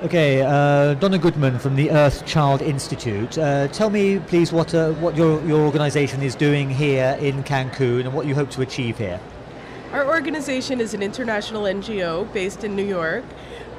Okay, Donna Goodman from the Earth Child Institute. Tell me, please, what your organisation is doing here in Cancun and what you hope to achieve here. Our organization is an international NGO based in New York,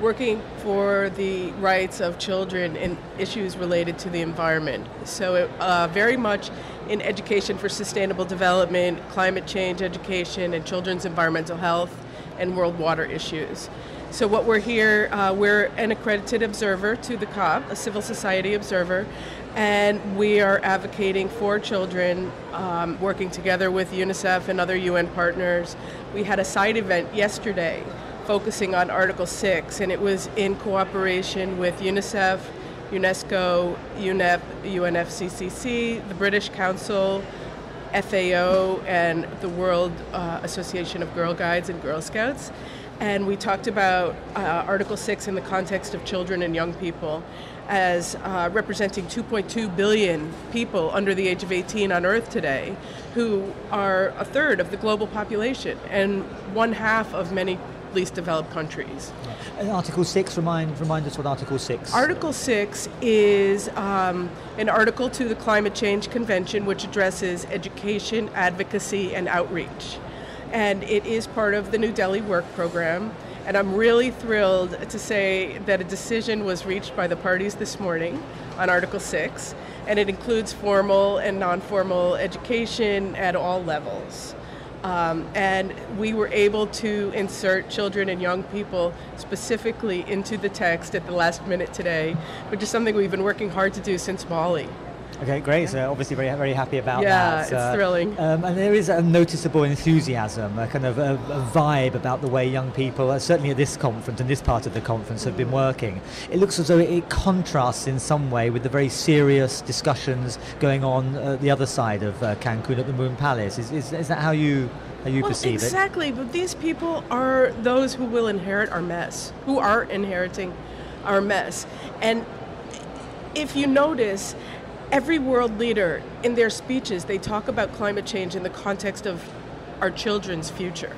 working for the rights of children and issues related to the environment. So very much in education for sustainable development, climate change education, and children's environmental health and world water issues. So what we're here, we're an accredited observer to the COP, a civil society observer, and we are advocating for children, working together with UNICEF and other UN partners. We had a side event yesterday focusing on Article 6, and it was in cooperation with UNICEF, UNESCO, UNEP, UNFCCC, the British Council, FAO, and the World Association of Girl Guides and Girl Scouts. And we talked about Article 6 in the context of children and young people as representing 2.2 billion people under the age of 18 on Earth today, who are a third of the global population and one half of many least developed countries. And Article 6, remind us what Article 6 Article 6 is an article to the Climate Change Convention which addresses education, advocacy, and outreach. And it is part of the New Delhi Work Program. And I'm really thrilled to say that a decision was reached by the parties this morning on Article 6, and it includes formal and non-formal education at all levels. And we were able to insert children and young people specifically into the text at the last minute today, which is something we've been working hard to do since Bali. Okay, great. So obviously very happy about that. Yeah, it's thrilling. And there is a noticeable enthusiasm, a kind of a vibe about the way young people, certainly at this conference and this part of the conference, have been working. It looks as though it contrasts in some way with the very serious discussions going on the other side of Cancun at the Moon Palace. Is that how you perceive it? Exactly, but these people are those who will inherit our mess, who are inheriting our mess. And if you notice, every world leader, in their speeches, they talk about climate change in the context of our children's future.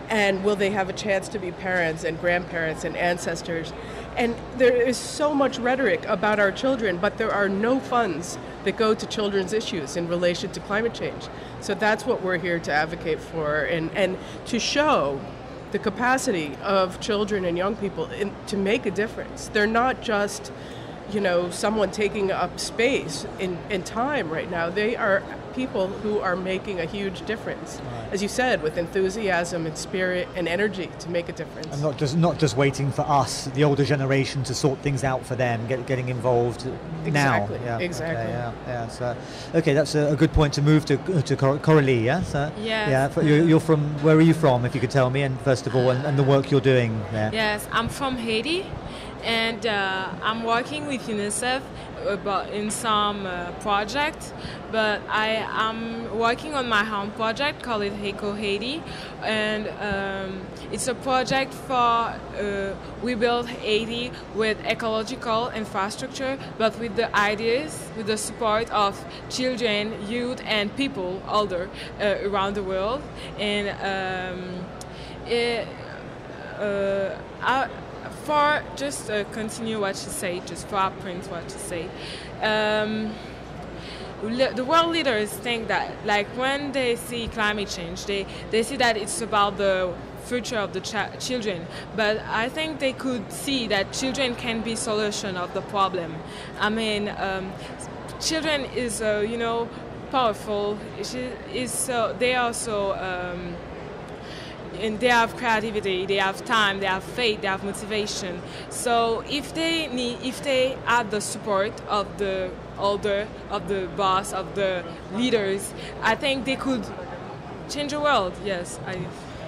And will they have a chance to be parents and grandparents and ancestors? And there is so much rhetoric about our children, but there are no funds that go to children's issues in relation to climate change. So that's what we're here to advocate for, and to show the capacity of children and young people to make a difference. They're not just someone taking up space in time right now. They are people who are making a huge difference, as you said, with enthusiasm and spirit and energy to make a difference. And not just waiting for us, the older generation, to sort things out for them, getting involved exactly. now. Yeah. Exactly. Okay, yeah. So, okay, that's a good point to move to Coralie. Yeah. So, yes. Yeah. You're from. Where are you from, if you could tell me? And first of all, and the work you're doing there. Yes, I'm from Haiti. And I'm working with UNICEF in some projects, but I'm working on my own project called Eco Haiti, and it's a project for we build Haiti with ecological infrastructure, but with the ideas, with the support of children, youth, and people older around the world, and for just continue what you say, just for print what you say. The world leaders think that, like, when they see climate change, they see that it's about the future of the children. But I think they could see that children can be solution of the problem. I mean, children is powerful. They are so. And they have creativity, they have time, they have faith, they have motivation. So if they have the support of the older, of the boss, of the leaders, I think they could change the world. Yes.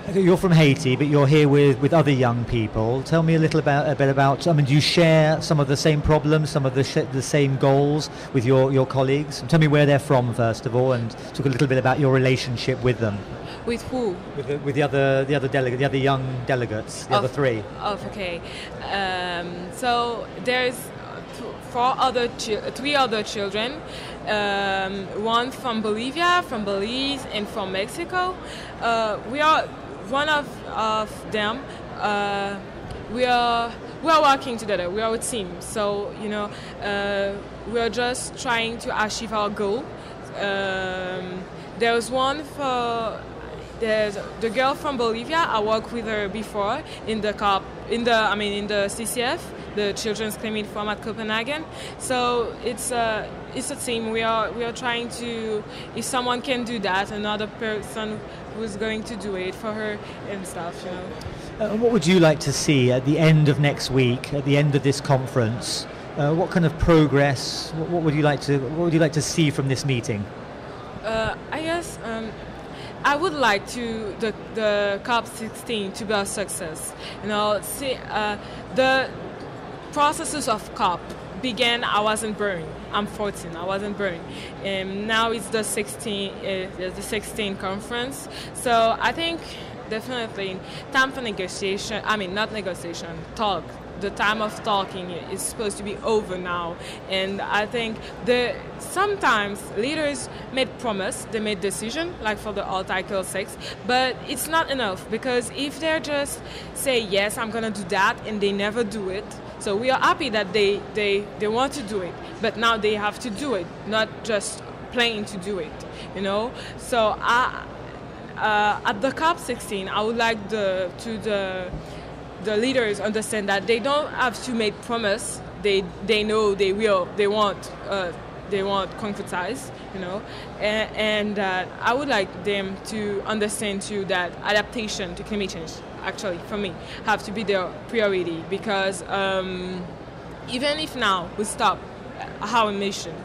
Okay, you're from Haiti, but you're here with other young people. Tell me a bit about. I mean, do you share some of the same problems, some of the same goals with your colleagues? And tell me where they're from first of all, and talk a little bit about your relationship with them. With who? With the other young delegates, the other three. Oh, okay. So there's three other children. One from Bolivia, from Belize, and from Mexico. We are one of them. we are working together. We are a team. So we are just trying to achieve our goal. There's one for the girl from Bolivia. I worked with her before in the CCF, the Children's Climate Forum at Copenhagen. So it's a team. We are trying to, if someone can do that, another person who's going to do it for her and stuff. What would you like to see at the end of next week, at the end of this conference? What kind of progress? What would you like to see from this meeting? I guess I would like the COP16 to be a success. The processes of COP began. I wasn't born. I'm 14. I wasn't born. Now it's the 16 conference. So I think definitely time for negotiation. Not negotiation. Talk. The time of talking is supposed to be over now, and I think sometimes leaders made promise, they made decision, like for the Article 6, but it's not enough, because if they just say yes, I'm gonna do that, and they never do it. So we are happy that they want to do it, but now they have to do it, not just planning to do it. So at the COP16, I would like the leaders understand that they don't have to make promise. They know they want concretize, and I would like them to understand too that adaptation to climate change, actually for me, have to be their priority, because even if now we stop our emission,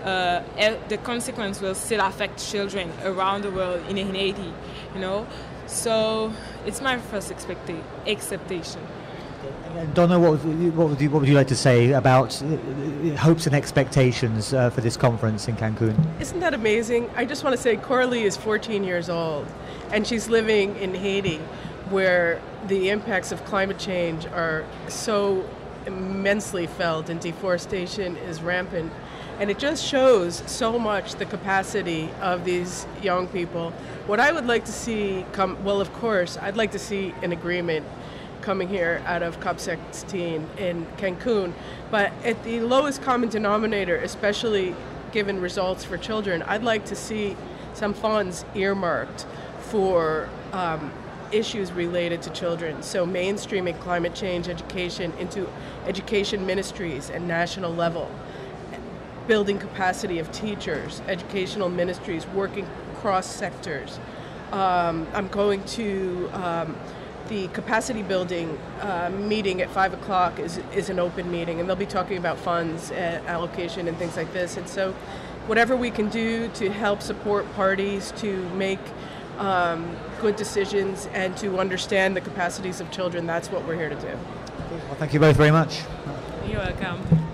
the consequence will still affect children around the world in Haiti, So it's my first expectation. And Donna, what would you like to say about hopes and expectations for this conference in Cancun? Isn't that amazing? I just want to say Coralie is 14 years old, and she's living in Haiti, where the impacts of climate change are so immensely felt, and deforestation is rampant. And it just shows so much the capacity of these young people. What I would like to see of course, I'd like to see an agreement coming here out of COP16 in Cancun. But at the lowest common denominator, especially given results for children, I'd like to see some funds earmarked for issues related to children. So mainstreaming climate change education into education ministries at national level. Building capacity of teachers, educational ministries, working cross sectors. I'm going to the capacity building meeting at 5 o'clock is an open meeting, and they'll be talking about funds, allocation, and things like this. And so whatever we can do to help support parties to make good decisions and to understand the capacities of children, that's what we're here to do. Well, thank you both very much. You're welcome.